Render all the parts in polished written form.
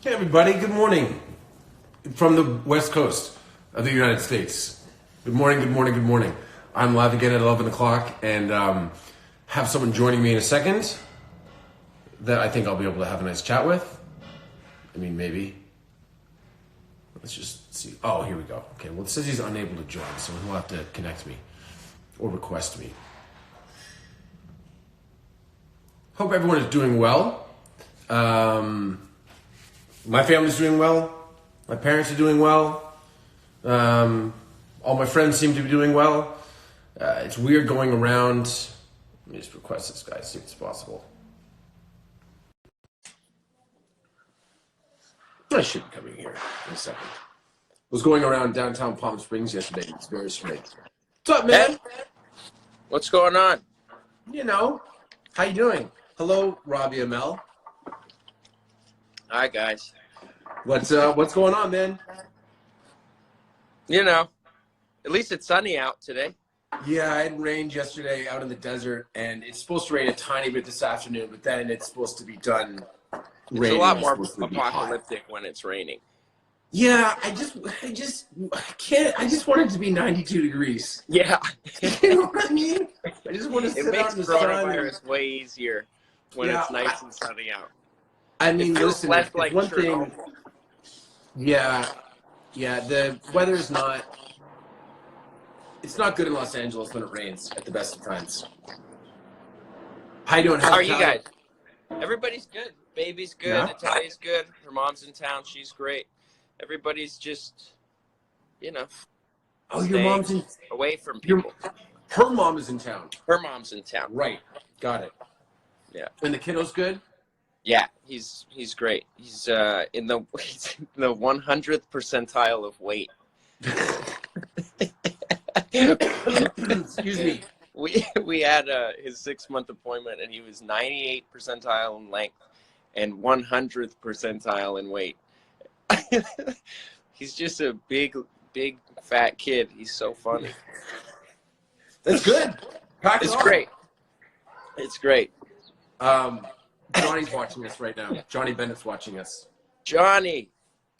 Hey everybody, good morning from the West Coast of the United States. Good morning, good morning, good morning. I'm live again at 11 o'clock and have someone joining me in a second that I think I'll be able to have a nice chat with. I mean, maybe. Let's just see. Oh, here we go. Okay, well it says he's unable to join, so he'll have to connect me or request me. Hope everyone is doing well. My family's doing well. My parents are doing well. All my friends seem to be doing well. It's weird going around. Let me just request this guy, see if it's possible. I should be coming here in a second. I was going around downtown Palm Springs yesterday. It's very strange. What's up, man? Hey, what's going on? You know, how you doing? Hello, Robbie Amell. Hi, guys. What's going on, man? You know, at least it's sunny out today. Yeah, I had rained yesterday out in the desert, and it's supposed to rain a tiny bit this afternoon, but then it's supposed to be done It's raining. a lot more It's supposed to be hot. apocalyptic when it's raining. Yeah, I can't. I just want it to be 92 degrees. Yeah. You know what I mean? I just want to It sit makes out in the sun. coronavirus way easier when Yeah, it's nice and sunny out. I mean, It feels listen, less it's like one thing. Chernobyl. Yeah, the weather's not. It's not good in Los Angeles when it rains at the best of times. How you doing? How are you guys? Everybody's good. Baby's good. Yeah. Natalia's good. Her mom's in town. She's great. Everybody's just, you know, Oh, your mom's in. away from people. Her mom is in town. Her mom's in town. Right. Got it. Yeah. And the kiddo's good? Yeah, he's great. He's in the 100th percentile of weight. Excuse me. We had his 6-month appointment, and he was 98th percentile in length and 100th percentile in weight. He's just a big fat kid. He's so funny. That's good. It's great. It's great. Johnny's watching us right now. Johnny Bennett's watching us. Johnny,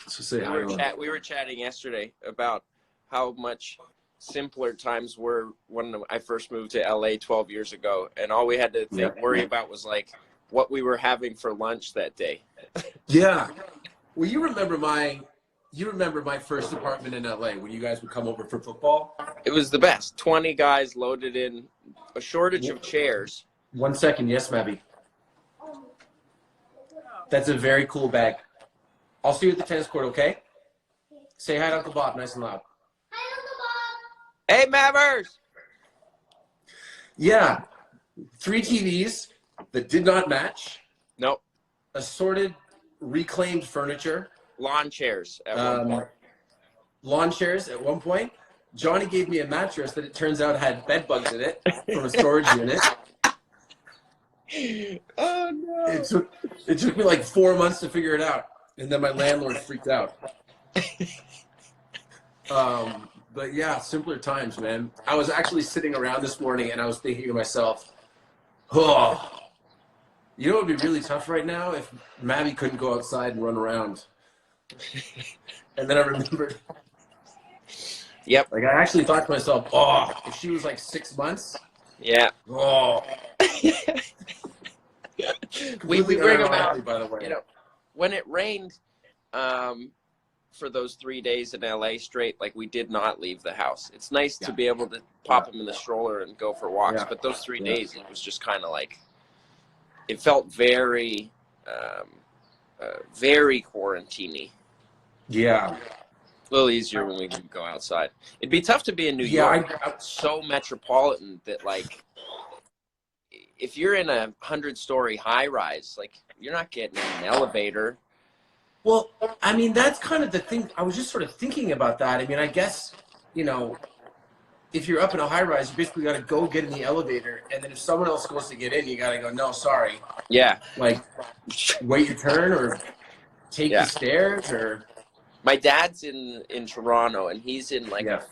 So say hi. we were chatting yesterday about how much simpler times were when I first moved to LA 12 years ago, and all we had to worry about was like what we were having for lunch that day. Yeah. Well, you remember my first apartment in LA when you guys would come over for football? It was the best. 20 guys loaded in, a shortage of chairs. 1 second. Yes, Mabby. That's a very cool bag. I'll see you at the tennis court, okay? Say hi to Uncle Bob, nice and loud. Hey, Mabbers! Yeah. 3 TVs that did not match. Nope. Assorted, reclaimed furniture. Lawn chairs at one point. Lawn chairs at one point. Johnny gave me a mattress that it turns out had bed bugs in it from a storage unit. Oh, no. It took me like 4 months to figure it out. And then my landlord freaked out. But yeah, simpler times, man. I was actually sitting around this morning and I was thinking to myself, oh, you know what would be really tough right now if Maddie couldn't go outside and run around. And then I remembered. Yep. Like I actually thought to myself, oh, if she was like 6 months. Yeah. Oh. we bring them out, by the way. you know, when it rained for those 3 days in LA straight, like we did not leave the house. It's nice to be able to pop them in the stroller and go for walks, but those 3 days, it was just kind of like, it felt very, very quarantine-y. Yeah. A little easier when we can go outside. It'd be tough to be in New York. It's so metropolitan that, like, if you're in a 100-story high-rise, like, you're not getting in an elevator. Well, I mean, that's kind of the thing. I was just sort of thinking about that. I mean, I guess, you know, if you're up in a high-rise, you basically got to go get in the elevator, and then if someone else goes to get in, you got to go, no, sorry. Yeah. Like, wait your turn or take the stairs or... My dad's in Toronto, and he's in like a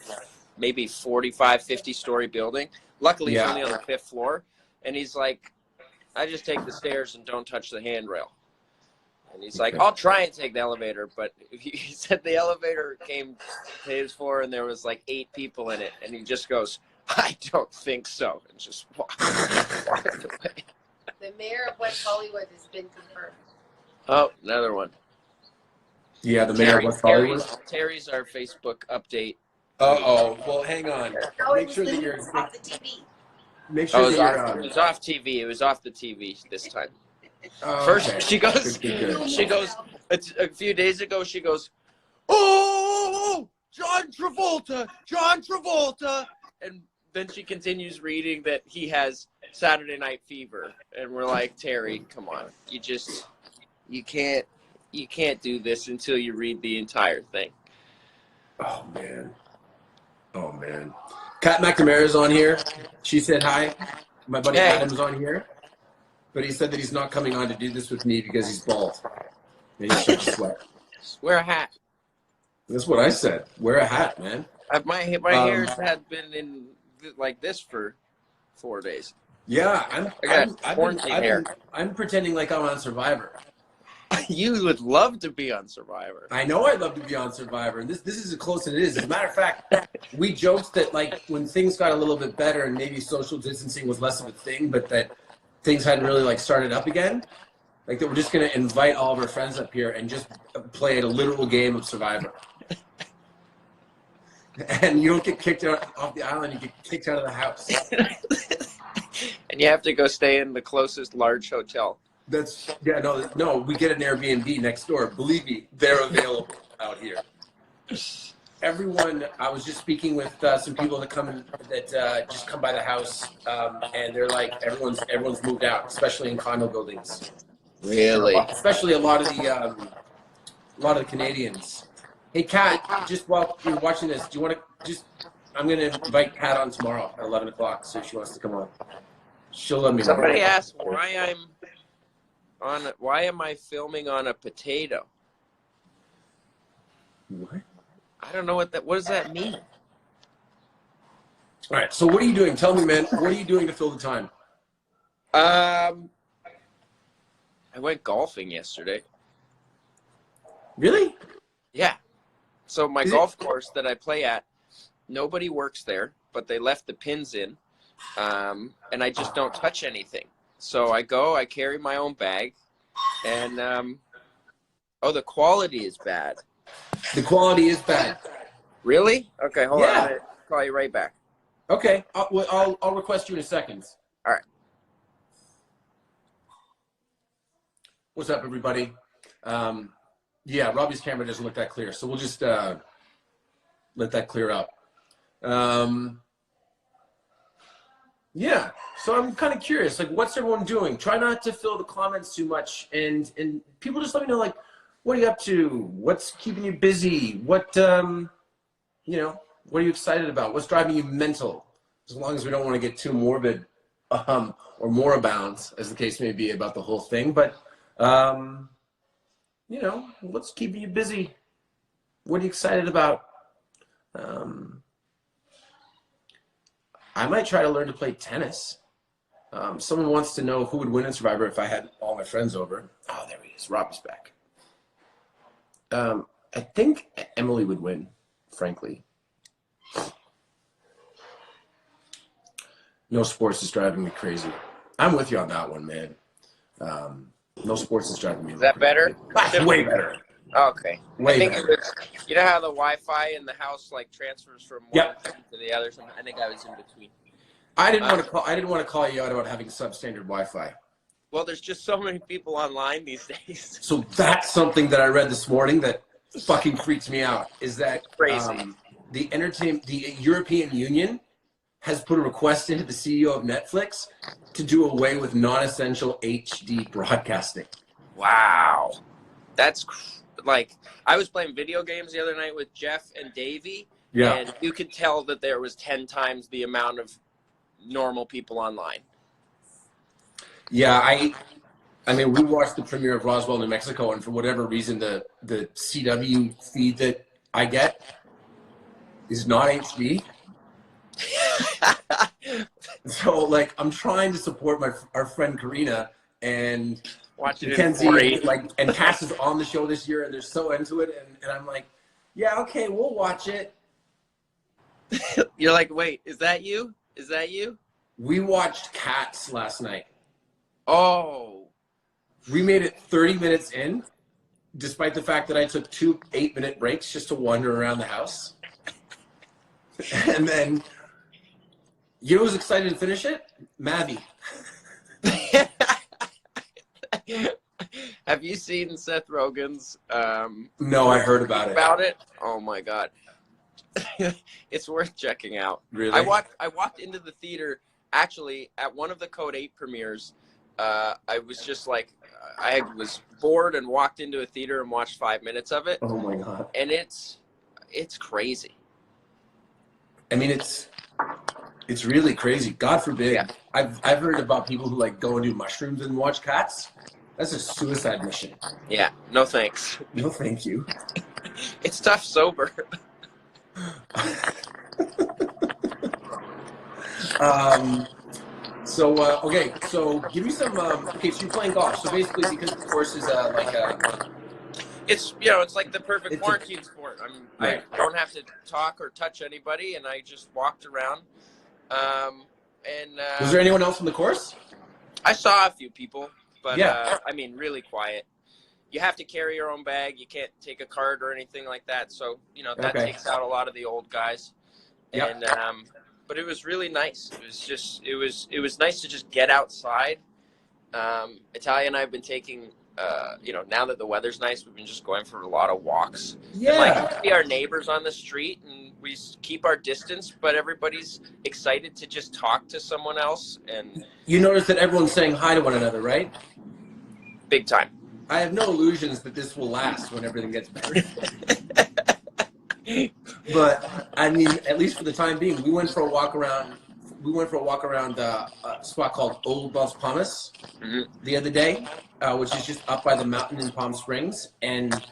maybe 45, 50-story building. Luckily, he's only on the 5th floor. And he's like, I just take the stairs and don't touch the handrail. And he's like, I'll try and take the elevator. But he said the elevator came to his floor and there was like 8 people in it. And he just goes, I don't think so. And just walked away. The mayor of West Hollywood has been confirmed. Oh, another one. Yeah, the mayor of West Hollywood. Terry's our Facebook update. Uh-oh. Well, hang on. Make sure that you're off the TV. Make sure that it was off TV. It was off the TV this time. First, okay. she goes, a few days ago, she goes, oh, John Travolta. And then she continues reading that he has Saturday Night Fever. And we're like, Terry, come on. You can't do this until you read the entire thing. Oh, man. Kat McNamara's on here. She said hi. My buddy Adam's on here. But he said that he's not coming on to do this with me because he's bald. And he's starting to sweat. Wear a hat. That's what I said. Wear a hat, man. My hair's had been in like this for 4 days. Yeah, I'm pretending like I'm on Survivor. You would love to be on Survivor. I know I'd love to be on Survivor, and this is as close as it is. As a matter of fact, we joked that like when things got a little bit better and maybe social distancing was less of a thing, but that things hadn't really like started up again, like that we're just gonna invite all of our friends up here and just play a literal game of Survivor. And you don't get kicked out off the island; you get kicked out of the house. And you have to go stay in the closest large hotel. No, we get an Airbnb next door. Believe me, they're available out here. Everyone, I was just speaking with some people that just come by the house, and they're like, everyone's moved out, especially in condo buildings. Really? Especially a lot of the Canadians. Hey, Kat, just while you're watching this, do you want to I'm going to invite Kat on tomorrow at 11 o'clock, so if she wants to come on. She'll let me know. Somebody asked why am I filming on a potato? What? I don't know what does that mean? All right, so what are you doing? Tell me, man, what are you doing to fill the time? I went golfing yesterday. Really? Yeah. So my golf course that I play at, nobody works there, but they left the pins in, and I just don't touch anything. So I carry my own bag, and the quality is bad. The quality is bad. Really? Okay, hold on. I'm gonna call you right back. Okay, I'll request you in a second. All right. What's up, everybody? Yeah, Robbie's camera doesn't look that clear, so we'll just let that clear up. Yeah, so I'm kind of curious, like, what's everyone doing? Try not to fill the comments too much, and people just let me know, like, what are you up to? What's keeping you busy? What, what are you excited about? What's driving you mental? As long as we don't want to get too morbid or moribund, as the case may be, about the whole thing. But, what's keeping you busy? What are you excited about? I might try to learn to play tennis. Someone wants to know who would win in Survivor if I had all my friends over. Oh, there he is. Robbie's back. I think Emily would win, frankly. No sports is driving me crazy. I'm with you on that one, man. No sports is driving me. Is that better? Way better. Okay. Way better. You know how the Wi-Fi in the house like transfers from one to the other? I think I was in between. I didn't want to call you out about having substandard Wi-Fi. Well, there's just so many people online these days. So that's something that I read this morning that fucking freaks me out. Is that crazy? The European Union has put a request into the CEO of Netflix to do away with non-essential HD broadcasting. Wow, that's like, I was playing video games the other night with Jeff and Davey, and you could tell that there was 10 times the amount of normal people online. Yeah, I mean, we watched the premiere of Roswell, New Mexico, and for whatever reason, the CW feed that I get is not HD. So, like, I'm trying to support our friend Karina, and watching it in Mackenzie 480. and Cass is on the show this year, and they're so into it, and I'm like, yeah, okay, we'll watch it. You're like, wait, is that you? Is that you? We watched Cats last night. Oh. We made it 30 minutes in, despite the fact that I took 2 8-minute breaks just to wander around the house. And then, you know who's excited to finish it? Mavi. Have you seen Seth Rogen's? No, I heard about it. About it? Oh my god, it's worth checking out. Really? I walked into the theater actually at one of the Code 8 premieres. I was just like, I was bored and walked into a theater and watched 5 minutes of it. Oh my god! And it's crazy. I mean, it's really crazy. God forbid. Yeah. I've heard about people who like go and do mushrooms and watch Cats. That's a suicide mission. Yeah. No thanks. No, thank you. It's tough sober. Okay, so give me some. Okay, so you're playing golf. So basically, because the course is It's it's like the perfect It's quarantine sport. Right. I don't have to talk or touch anybody, and I just walked around. was there anyone else on the course? I saw a few people, but Yeah. I mean, really quiet. You have to carry your own bag. You can't take a cart or anything like that. So that Okay. takes out a lot of the old guys. Yeah. And but it was really nice. It was nice to just get outside. Italia and I have been taking. Now that the weather's nice, we've been just going for a lot of walks. Yeah. And, like, we see our neighbors on the street, and we keep our distance, but everybody's excited to just talk to someone else, and You notice that everyone's saying hi to one another, right? big time. I have no illusions that this will last when everything gets better. But I mean, at least for the time being, we went for a walk around. We went for a walk around a spot called Old Los Palmas the other day, which is just up by the mountain in Palm Springs, and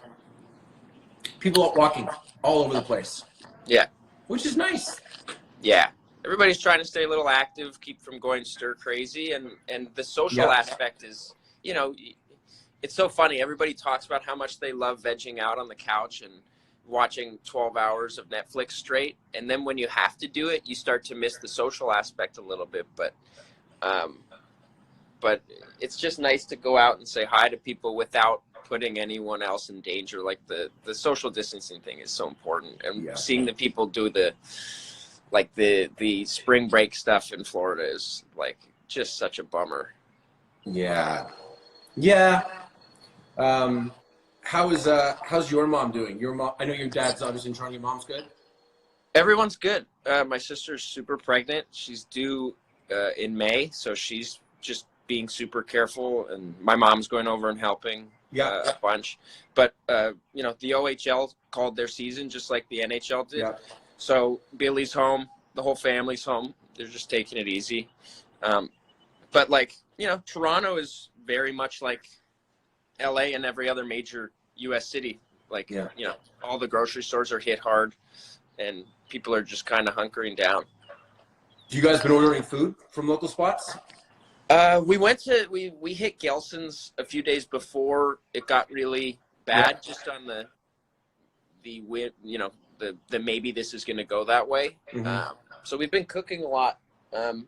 people are walking all over the place. Yeah. Which is nice. Yeah. Everybody's trying to stay a little active, keep from going stir crazy, and the social Yeah. aspect is, it's so funny. Everybody talks about how much they love vegging out on the couch and watching 12 hours of Netflix straight, and then when you have to do it, you start to miss the social aspect a little bit. But it's just nice to go out and say hi to people without putting anyone else in danger. Like the social distancing thing is so important, and seeing the people do the spring break stuff in Florida is like just such a bummer. Yeah. How's your mom doing? Your mom. I know your dad's obviously in Toronto. Your mom's good. Everyone's good. My sister's super pregnant. She's due in May, so she's just being super careful. And my mom's going over and helping a bunch. But the OHL called their season just like the NHL did. Yeah. So Billy's home. The whole family's home. They're just taking it easy. But Toronto is very much like LA and every other major US city. All the grocery stores are hit hard, and people are just kind of hunkering down. You guys been ordering food from local spots? We hit Gelson's a few days before it got really bad, just on the maybe this is going to go that way. Mm-hmm. So we've been cooking a lot. And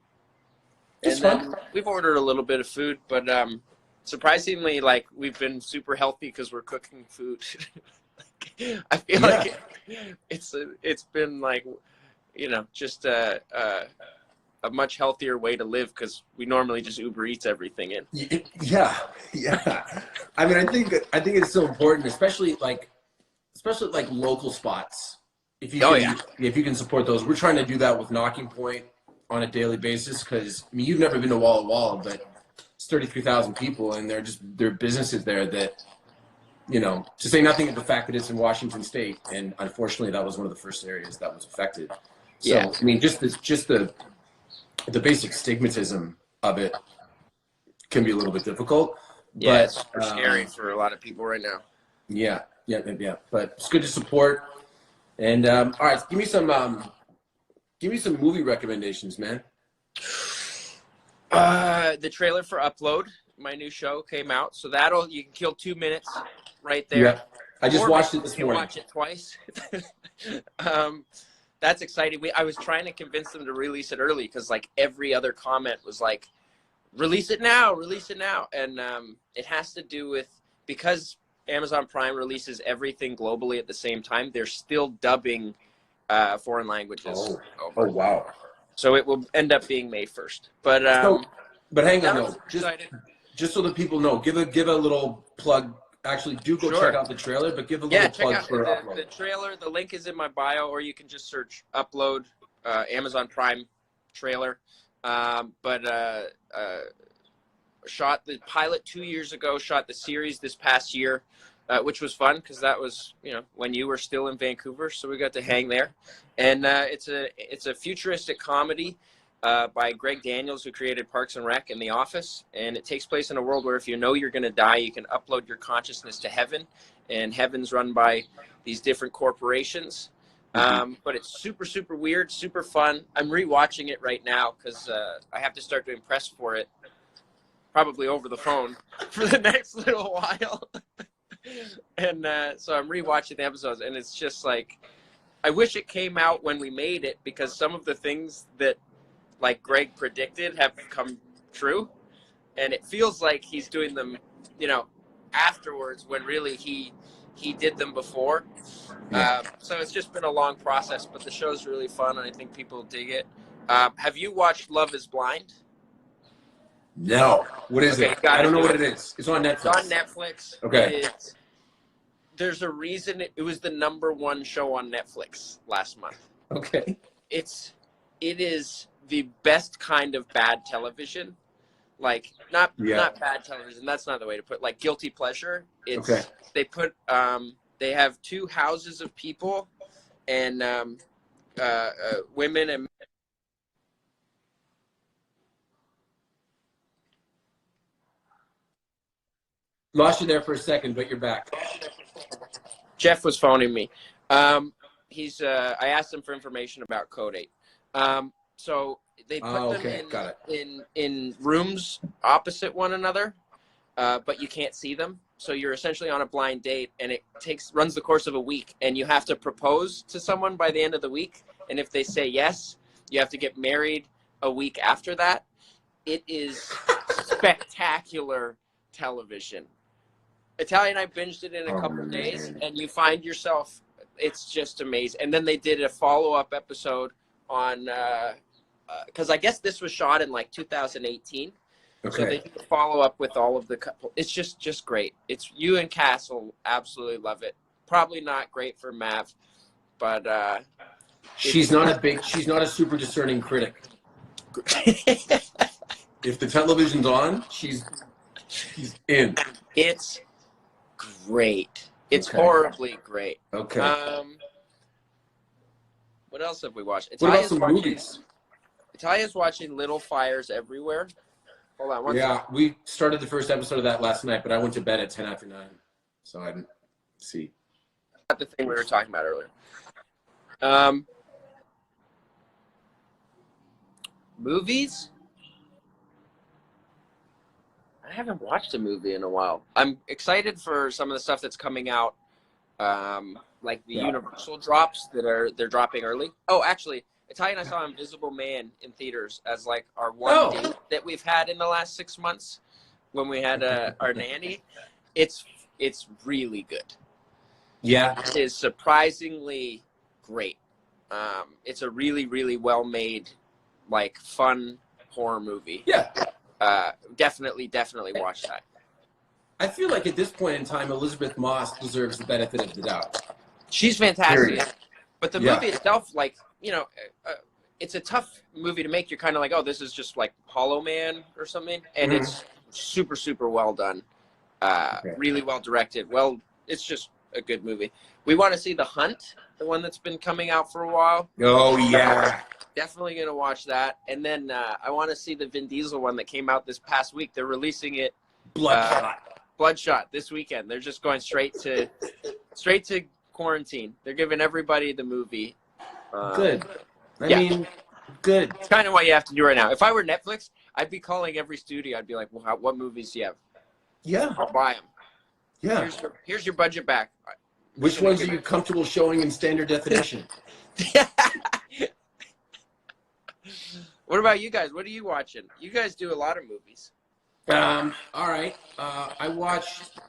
It's then fun. we've ordered a little bit of food, but surprisingly, we've been super healthy because we're cooking food. I feel like it's been just a much healthier way to live, because we normally just Uber Eats everything in. Yeah. I mean, I think it's so important, especially local spots. If you can support those, we're trying to do that with Knocking Point on a daily basis, because you've never been to Walla Walla, but it's 33,000 people, and there are businesses there that, to say nothing of the fact that it's in Washington State, and unfortunately that was one of the first areas that was affected. So Yeah. I mean, just the basic stigmatism of it can be a little bit difficult. Yeah, But, it's super scary for a lot of people right now. Yeah. But it's good to support. And all right, give me some movie recommendations, man. The trailer for Upload my new show came out, so you can kill 2 minutes right there. Yeah. I just watched it this morning. Watch it twice. That's exciting. I was trying to convince them to release it early because like every other comment was like, release it now, and it has to do with because Amazon Prime releases everything globally at the same time. They're still dubbing foreign languages. Oh wow! So it will end up being May 1st. But hang on though, just so that people know, give a little plug. Actually, do go check out the trailer, but give a little plug for upload. The trailer. The link is in my bio, or you can just search upload Amazon Prime trailer. Shot the pilot 2 years ago. Shot the series this past year, which was fun because that was when you were still in Vancouver, so we got to hang there. And it's a futuristic comedy by Greg Daniels, who created Parks and Rec and The Office, and it takes place in a world where if you know you're going to die, you can upload your consciousness to heaven, and heaven's run by these different corporations. But it's super, super weird, super fun. I'm rewatching it right now because I have to start doing press for it, probably over the phone, for the next little while. And so I'm rewatching the episodes, and it's just like, I wish it came out when we made it because some of the things that like Greg predicted have come true, and it feels like he's doing them, afterwards when really he did them before. So it's just been a long process, but the show's really fun, and I think people dig it. Have you watched Love is Blind? No. What is it? I don't know what it is. It's on Netflix. It's on Netflix. Okay. There's a reason it was the #1 show on Netflix last month. Okay. It is the best kind of bad television. Like not bad television. That's not the way to put it. Like guilty pleasure. They have 2 houses of people, and women and lost you there for a second, but you're back. Jeff was phoning me. I asked him for information about Code 8. So they put them in rooms opposite one another, but you can't see them. So you're essentially on a blind date, and it runs the course of a week, and you have to propose to someone by the end of the week. And if they say yes, you have to get married a week after that. It is spectacular television. Italian, I binged it in a couple of days, and you find yourself, it's just amazing. And then they did a follow-up episode on, because I guess this was shot in like 2018. Okay. So they did a follow-up with all of the couple. It's just great. It's you and Cass will absolutely love it. Probably not great for Mav, but she's not a super discerning critic. If the television's on, she's in. It's great. It's horribly great. Okay. What else have we watched? What about some movies? Italia's watching Little Fires Everywhere. Hold on one second. We started the first episode of that last night, but I went to bed at 10 after 9, so I didn't see. Not the thing we were talking about earlier. Movies? I haven't watched a movie in a while. I'm excited for some of the stuff that's coming out, like the Universal drops they're dropping early. Oh, actually, Italian, I saw Invisible Man in theaters as like our one date that we've had in the last 6 months when we had our nanny. It's really good. Yeah, it is surprisingly great. It's a really, really well made, like fun horror movie. Yeah. Definitely watch that. I feel like at this point in time, Elizabeth Moss deserves the benefit of the doubt. She's fantastic. But the movie itself, like, it's a tough movie to make. You're kind of like, oh, this is just like Hollow Man or something. And it's super, super well done. Really well directed. Well, it's just a good movie. We want to see The Hunt, the one that's been coming out for a while. Oh, yeah. Definitely going to watch that. And then I want to see the Vin Diesel one that came out this past week. They're releasing it. Bloodshot this weekend. They're just going straight to quarantine. They're giving everybody the movie. Good. I mean, good. It's kind of what you have to do right now. If I were Netflix, I'd be calling every studio. I'd be like, well, what movies do you have? Yeah. I'll buy them. Yeah. Here's your budget back. Which ones are you comfortable showing in standard definition? What about you guys? What are you watching? You guys do a lot of movies. All right. I watched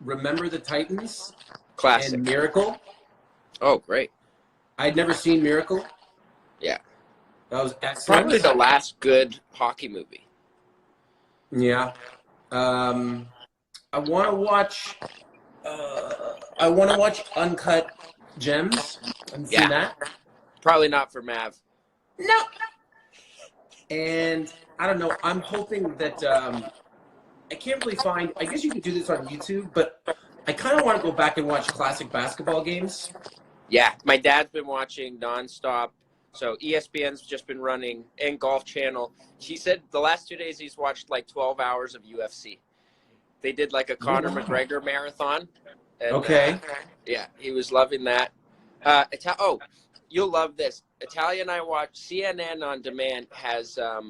Remember the Titans. Classic. And Miracle. Oh, great. I'd never seen Miracle. Yeah. That was excellent. Probably the last good hockey movie. Yeah. I want to watch Uncut Gems. Haven't seen that. Probably not for Mav. No. And I don't know. I'm hoping that I can't really find. I guess you could do this on YouTube, but I kind of want to go back and watch classic basketball games. Yeah, my dad's been watching nonstop. So ESPN's just been running, and Golf Channel. He said the last 2 days he's watched like 12 hours of UFC. They did like a Conor McGregor marathon. And, okay. Yeah, he was loving that. You'll love this. Italia and I watch CNN On Demand has a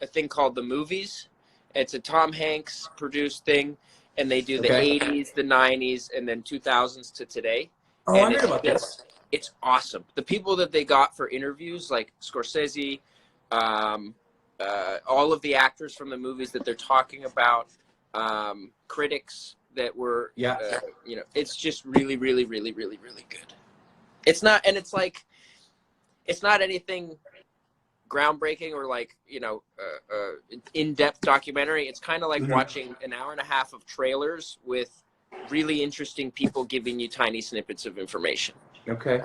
thing called The Movies. It's a Tom Hanks produced thing, and they do the 80s, the 90s, and then 2000s to today. Oh, and I heard about this. It's awesome. The people that they got for interviews, like Scorsese, all of the actors from the movies that they're talking about, critics that were, it's just really, really, really, really, really good. It's not anything groundbreaking or like, in-depth documentary. It's kind of like watching an hour and a half of trailers with really interesting people giving you tiny snippets of information. Okay.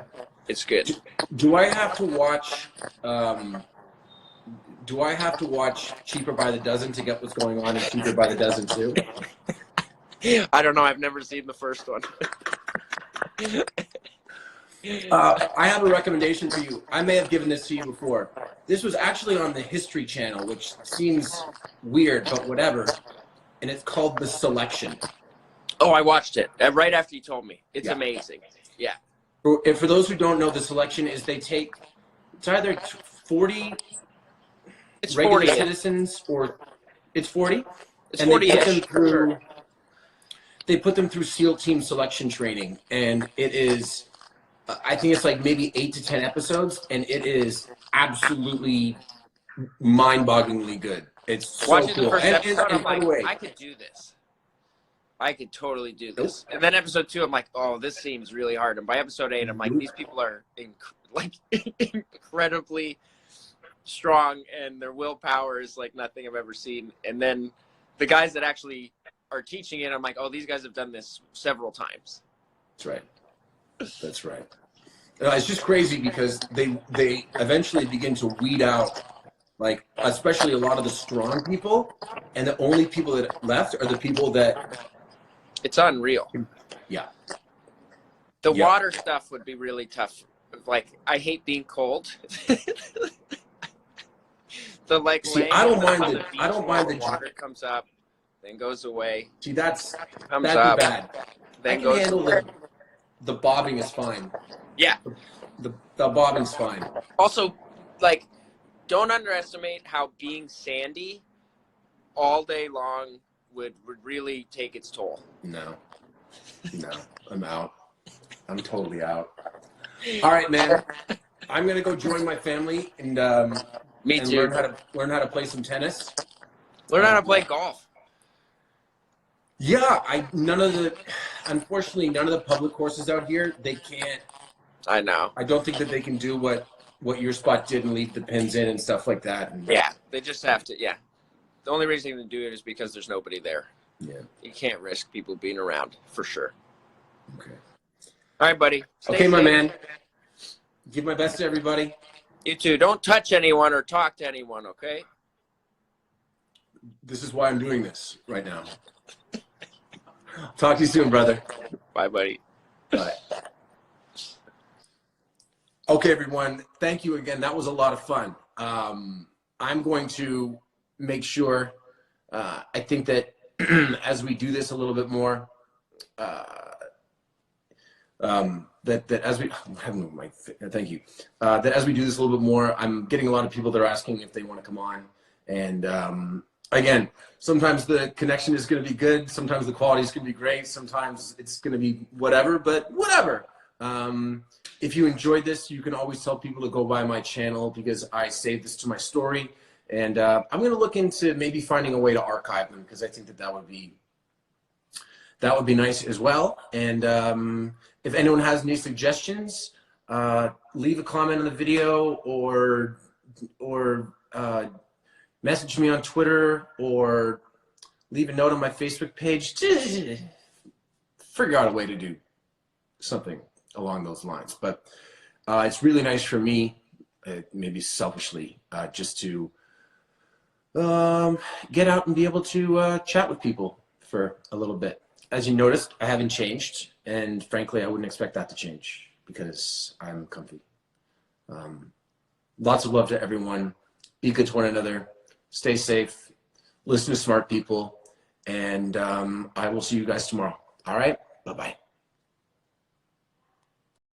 It's good. Do I have to watch Cheaper by the Dozen to get what's going on in Cheaper by the Dozen too? I don't know. I've never seen the first one. I have a recommendation for you. I may have given this to you before. This was actually on the History Channel, which seems weird, but whatever. And it's called The Selection. Oh, I watched it right after you told me. It's amazing. Yeah. For those who don't know, The Selection is it's either 40 regular citizens or it's 40. It's 40-ish. They put them through SEAL team selection training, and it is, I think it's like maybe 8 to 10 episodes, and it is absolutely mind-bogglingly good. It's so Watching cool. the first episode, I'm by the like, way, I could do this. I could totally do this. And then episode 2, I'm like, oh, this seems really hard. And by episode 8, I'm like, these people are incredibly strong, and their willpower is like nothing I've ever seen. And then the guys that actually are teaching it, I'm like, oh, these guys have done this several times. That's right. That's right. It's just crazy because they eventually begin to weed out, like, especially a lot of the strong people, and the only people that left are the people that... It's unreal. Yeah. The water stuff would be really tough. Like, I hate being cold. See, I don't mind the water comes up, then goes away. See, that'd comes be up, bad. Then I can goes handle away. the bobbing is fine. Yeah. The bobbing's fine. Also, like, don't underestimate how being sandy all day long would really take its toll. No, I'm out. I'm totally out. All right, man. I'm gonna go join my family and Me and too. learn how to play some tennis. Learn how to play golf. Yeah, unfortunately none of the public courses out here, they can't. I know. I don't think that they can do what your spot did and leave the pins in and stuff like that. And, Yeah, they just have to. Yeah, the only reason to do it is because there's nobody there. Yeah. You can't risk people being around for sure. Okay. All right, buddy. Stay Okay, my safe. man. Give my best to everybody. You too. Don't touch anyone or talk to anyone, okay? This is why I'm doing this right now. Talk to you soon, brother. Bye, buddy. Bye. Okay, everyone. Thank you again. That was a lot of fun. I'm going to make sure, I think that as we do this a little bit more, that as we, thank you. That as we do this a little bit more, I'm getting a lot of people that are asking if they want to come on. And again, sometimes the connection is going to be good. Sometimes the quality is going to be great. Sometimes it's going to be whatever, but whatever. If you enjoyed this, you can always tell people to go by my channel because I saved this to my story. And I'm going to look into maybe finding a way to archive them because I think that would be nice as well. And if anyone has any suggestions, leave a comment on the video or message me on Twitter or leave a note on my Facebook page. Figure out a way to do something along those lines. But it's really nice for me, maybe selfishly, just to get out and be able to chat with people for a little bit. As you noticed, I haven't changed, and frankly, I wouldn't expect that to change because I'm comfy. Lots of love to everyone. Be good to one another. Stay safe. Listen to smart people. And I will see you guys tomorrow. All right? Bye-bye.